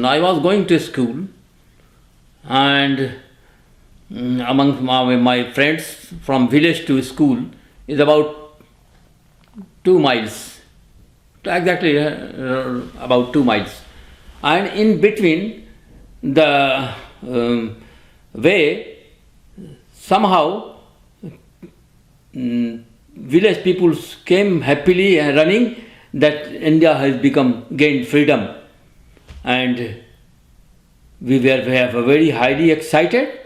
I was going to school, and among my friends from village to school is about 2 miles, exactly about 2 miles. And in between the way, somehow village people came happily running that India has gained freedom, and we were very highly excited.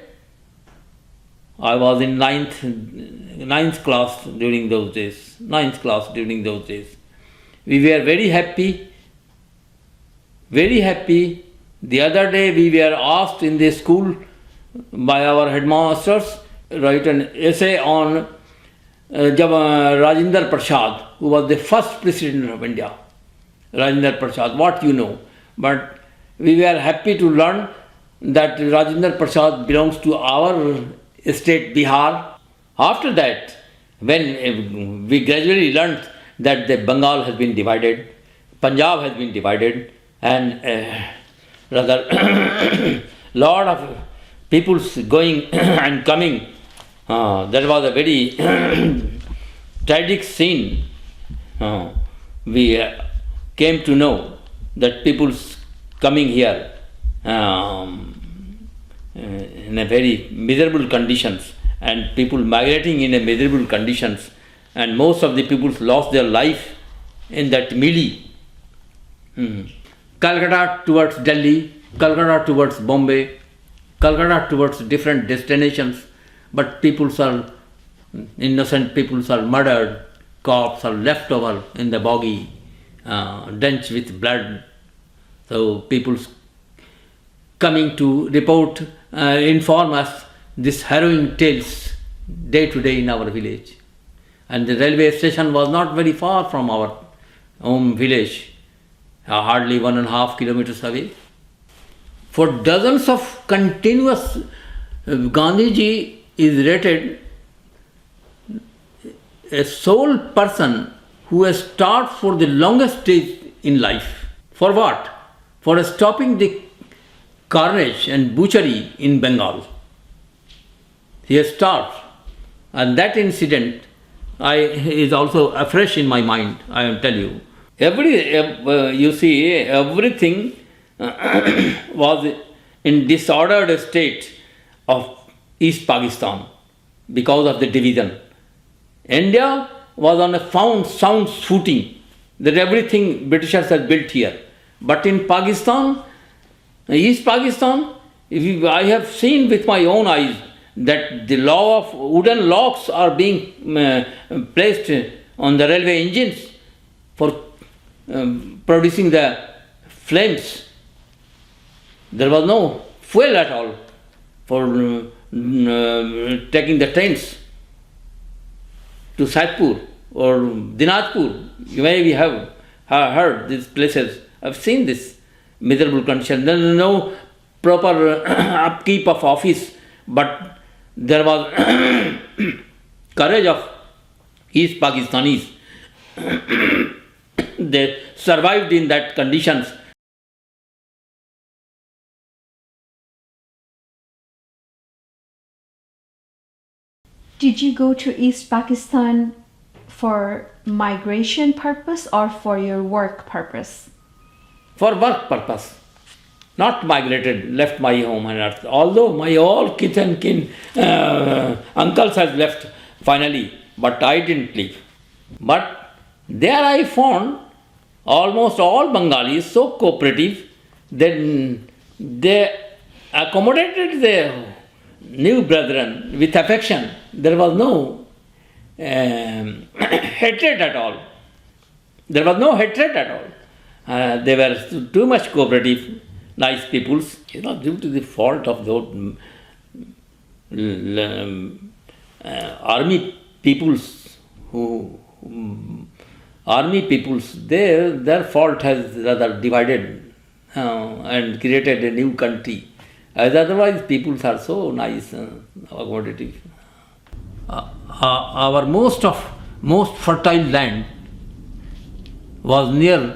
I was in ninth class during those days. We were very happy. The other day we were asked in the school by our headmasters write an essay on Rajendra Prasad, who was the first president of India. Rajendra Prasad, what you know. But we were happy to learn that Rajendra Prasad belongs to our state, Bihar. After that, when we gradually learned that the Bengal has been divided, Punjab has been divided, and rather lot of people's going and coming. That was a very tragic scene. We came to know that people's coming here in a very miserable conditions, and people migrating in a miserable conditions, and most of the people lost their life in that melee. Calcutta towards Delhi, Calcutta towards Bombay, Calcutta towards different destinations, but innocent people are murdered, corpses are left over in the boggy, drenched with blood. So people coming to report, inform us this harrowing tales day to day in our village. And the railway station was not very far from our home village, hardly 1.5 kilometers away. For dozens of continuous, Gandhiji is rated a sole person who has starved for the longest days in life. For what? For stopping the carnage and butchery in Bengal. He has starved. And that incident is also afresh in my mind, I will tell you. You see, everything was in disordered state of East Pakistan because of the division. India was on a sound footing, that everything Britishers had built here. But in Pakistan, East Pakistan, I have seen with my own eyes that the law of wooden locks are being placed on the railway engines for producing the flames. There was no fuel at all for taking the trains to Saidpur or Dinajpur. You may have heard these places. I've seen this miserable condition. There is no proper upkeep of office, but there was courage of East Pakistanis. They survived in that conditions. Did you go to East Pakistan for migration purpose or for your work purpose? For work purpose. Not migrated, left my home and earth. Although my all kith and kin, uncles has left finally, but I didn't leave. But there I found almost all Bengalis so cooperative that they accommodated their new brethren with affection. There was no hatred at all. They were too much cooperative, nice peoples. Due to the fault of those army peoples, their fault has rather divided and created a new country. As otherwise, peoples are so nice, accommodative. Our most fertile land was near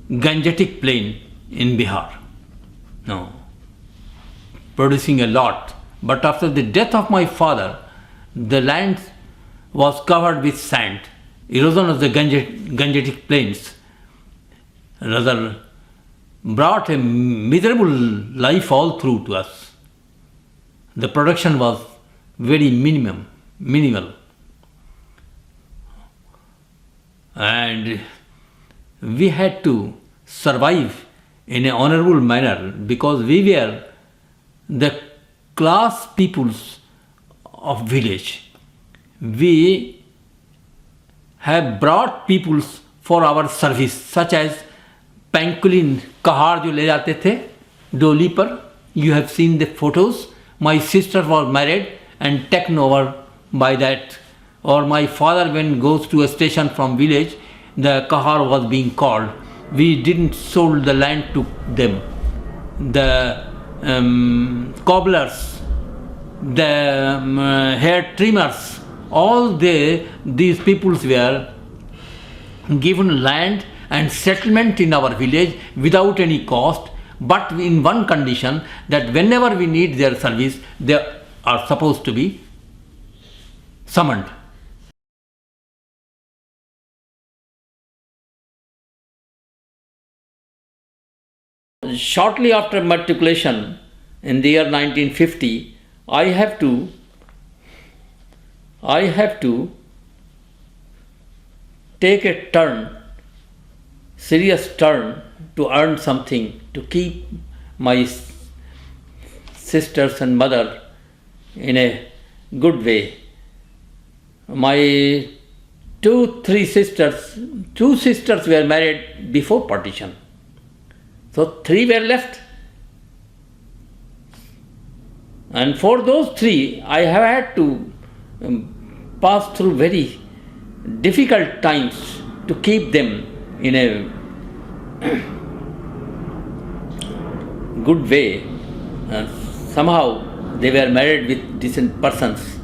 Gangetic plain in Bihar. No, producing a lot. But after the death of my father, the land was covered with sand. Erosion of the Gangetic plains rather brought a miserable life all through to us. The production was very minimal. And we had to survive in an honorable manner because we were the class peoples of village. We have brought peoples for our service, such as Pankulin Kahar जो ले जाते थे डोली पर. You have seen the photos. My sister was married and taken over by that. Or my father, when goes to a station from village, the kahar was being called. We didn't sold the land to them. The cobblers, the hair trimmers, all these peoples were given land and settlement in our village without any cost, but in one condition, that whenever we need their service, they are supposed to be summoned. Shortly after matriculation in the year 1950, I have to take a serious turn to earn something to keep my sisters and mother in a good way. My two sisters were married before partition. So 3 were left. And for those 3, I have had to pass through very difficult times to keep them in a good way. Somehow they were married with decent persons.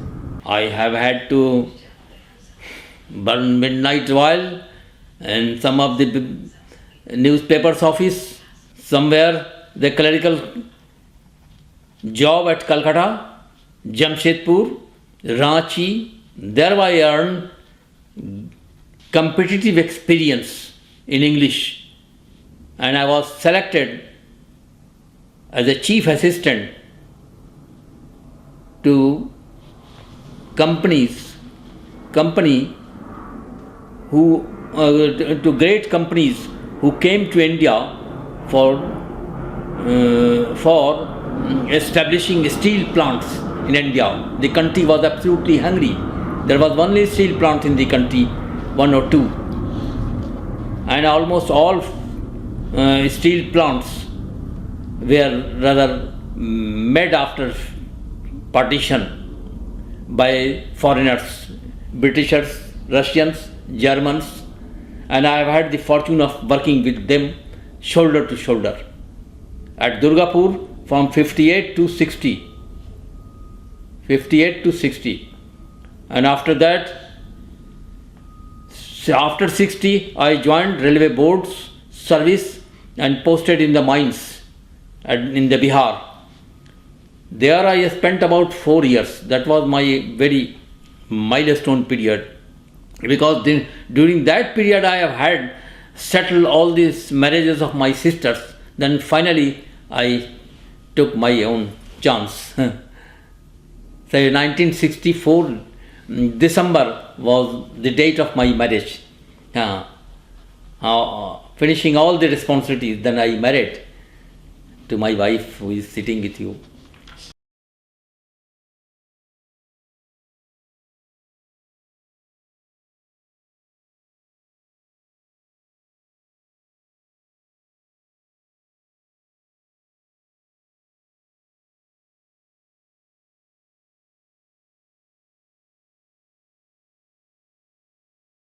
I have had to burn midnight oil in some of the newspapers' office. Somewhere the clerical job at Calcutta, Jamshedpur, Ranchi. There I earned competitive experience in English, and I was selected as a chief assistant to great companies who came to India for establishing steel plants in India. The country was absolutely hungry. There was only steel plant in the country, 1 or 2, and almost all steel plants were rather made after partition by foreigners, Britishers, Russians, Germans, and I have had the fortune of working with them shoulder to shoulder. At Durgapur from 58 to 60. And after that, after 60, I joined Railway Board's service and posted in the mines in the Bihar. There I spent about 4 years. That was my very milestone period. Because during that period I have had settled all these marriages of my sisters. Then finally I took my own chance. So 1964 December was the date of my marriage. Finishing all the responsibilities, then I married to my wife who is sitting with you.